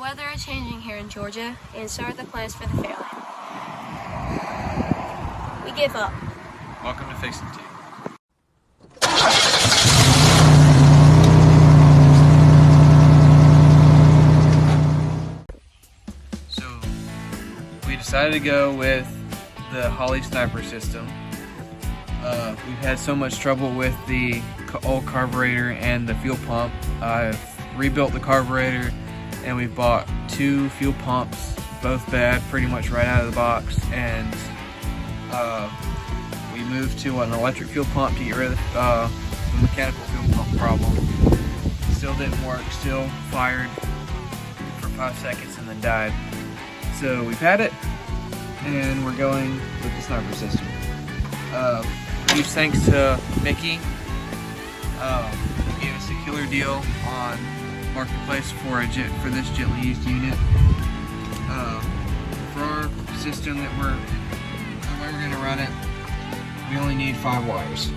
weather are changing here in Georgia, and so are the plans for the Fairlane. We give up. Welcome to Fixing Tea. So, we decided to go with the Holley Sniper system. We've had so much trouble with the old carburetor and the fuel pump. I've rebuilt the carburetor and we bought 2 fuel pumps, both bad, pretty much right out of the box, and we moved to an electric fuel pump to get rid of the mechanical fuel pump problem. Still didn't work, still fired for 5 seconds and then died. So we've had it, and we're going with the Sniper system. Huge thanks to Mickey. He gave us a killer deal on Marketplace for this gently used unit. For our system the way we're going to run it, we only need 5 wires.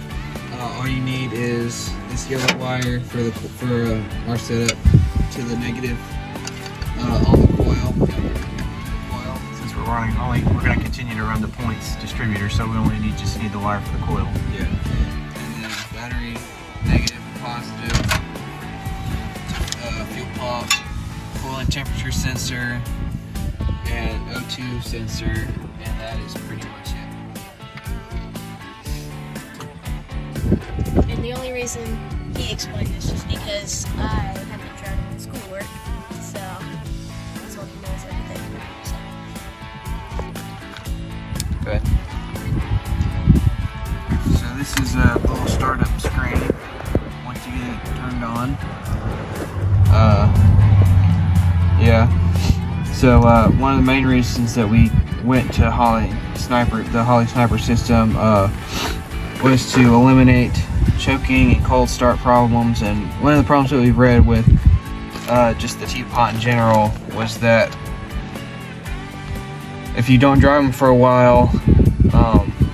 All you need is this yellow wire for our setup to the negative on the coil. Since we're going to continue to run the points distributor, so we only just need the wire for the coil. Yeah. And then battery, negative and positive. Fuel pump, coolant temperature sensor, and O2 sensor, and that is pretty much it. And the only reason he explained this is because I have been driving in schoolwork, so that's what he knows everything. Okay. So this is a little startup screen. Once you get it turned on. Yeah. So one of the main reasons that we went to the Holley Sniper system was to eliminate choking and cold start problems. And one of the problems that we've read with just the teapot in general was that if you don't drive them for a while,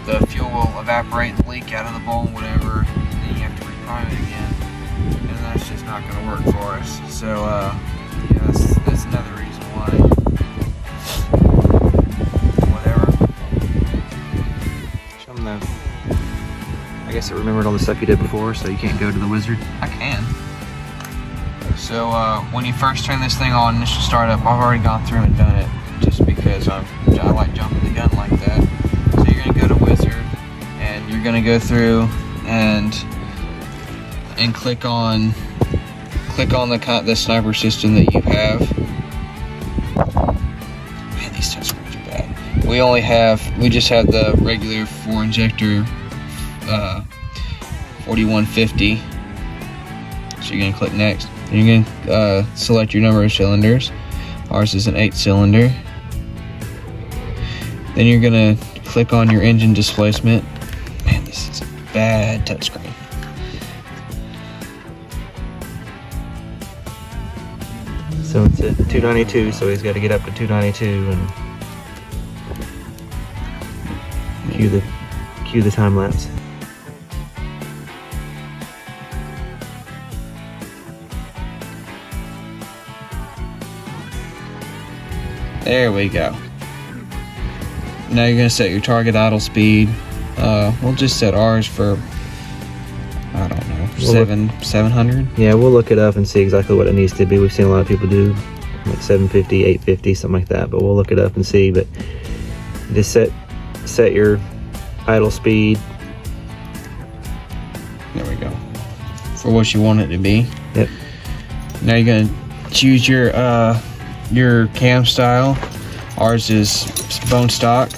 the fuel will evaporate and leak out of the bowl, whatever. Then you have to reprime it again, and that's just not going to work for us. So yeah, that's another reason why. Whatever. Show them the. I guess it remembered all the stuff you did before, so you can't go to the wizard. I can. So when you first turn this thing on, initial startup, I've already gone through and done it, just because I like jumping the gun like that. So you're gonna go to wizard, and you're gonna go through and click on the Sniper system that you have. Man, these touchscreens are bad. We just have the regular 4 injector 4150. So you're gonna click next. And you're gonna select your number of cylinders. Ours is an 8-cylinder. Then you're gonna click on your engine displacement. Man, this is a bad touchscreen. So it's at 292, so he's got to get up to 292 and cue the time lapse. There we go. Now you're gonna set your target idle speed. We'll just set ours for, I don't know, 700. Yeah, we'll look it up and see exactly what it needs to be. We've seen a lot of people do like 750, 850, something like that, but we'll look it up and see. But just set your idle speed. There we go. For what you want it to be. Yep. Now you're gonna choose your cam style. Ours is bone stock.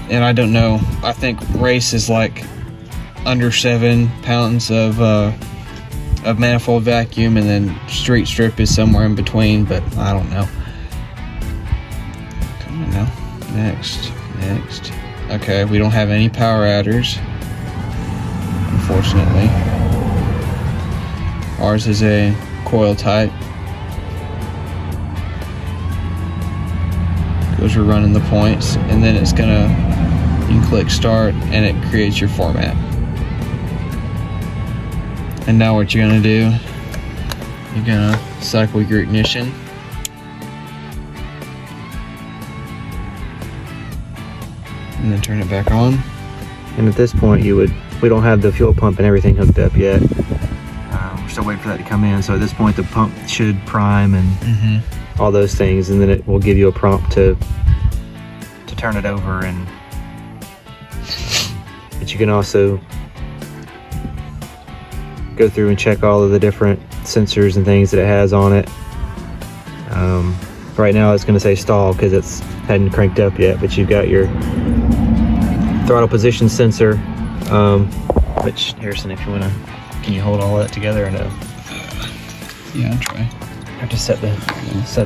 And I don't know. I think race is like under 7 pounds of manifold vacuum, and then street strip is somewhere in between, but I don't know. Come on now. Next. Okay, we don't have any power adders, unfortunately. Ours is a coil type. Because we're running the points, and then you can click start, and it creates your format. And now what you're gonna do You're gonna cycle your ignition. And then turn it back on. And at this point, we don't have the fuel pump and everything hooked up yet. We're still waiting for that to come in. So at this point, the pump should prime and all those things, and then it will give you a prompt to turn it over. But you can also go through and check all of the different sensors and things that it has on it. Right now it's going to say stall because it's hadn't cranked up yet, but you've got your throttle position sensor, which, Harrison, if you want to, can you hold all that together or no? Yeah, I'll try. I have to set the thing. So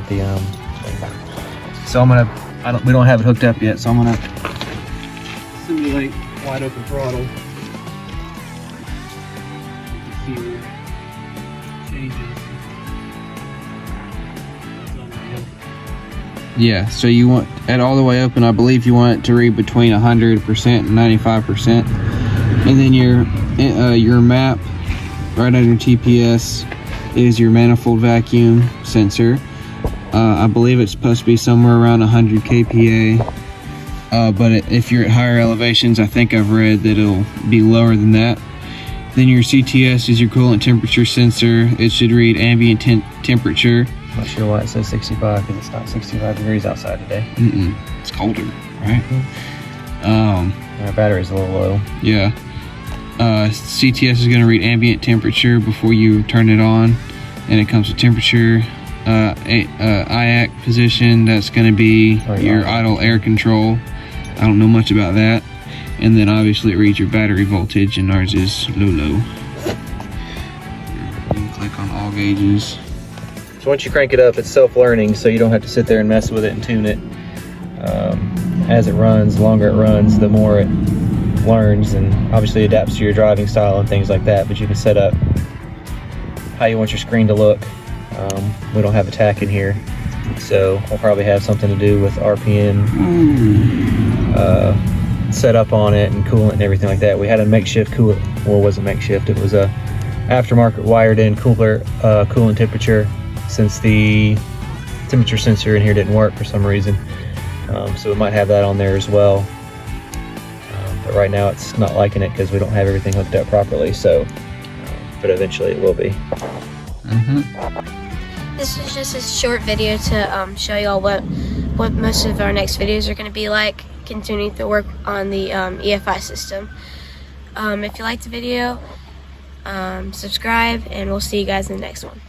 we don't have it hooked up yet, so I'm gonna simulate wide open throttle. See changes. Yeah, so you want at all the way open, I believe you want it to read between 100% and 95%. And then your map right under TPS is your manifold vacuum sensor. I believe it's supposed to be somewhere around 100 kPa. But if you're at higher elevations, I think I've read that it'll be lower than that. Then your CTS is your coolant temperature sensor. It should read ambient temperature. Not sure why it says 65 because it's not 65 degrees outside today. It's colder, right? Our battery's a little low. Yeah. CTS is going to read ambient temperature before you turn it on, and it comes with temperature. IAC position, that's going to be your idle air control. I don't know much about that. And then obviously it reads your battery voltage, and ours is low. You can click on all gauges. So once you crank it up, it's self-learning, so you don't have to sit there and mess with it and tune it. As it runs, the longer it runs, the more it learns, and obviously adapts to your driving style and things like that. But you can set up how you want your screen to look. We don't have a tack in here, so we'll probably have something to do with RPM set up on it and coolant and everything like that. We had a makeshift coolant, well, it wasn't makeshift, it was a aftermarket wired in coolant temperature, since the temperature sensor in here didn't work for some reason. So we might have that on there as well. But right now it's not liking it because we don't have everything hooked up properly, so but eventually it will be. This is just a short video to show y'all what most of our next videos are going to be like, continuing to work on the EFI system. If you liked the video, subscribe, and we'll see you guys in the next one.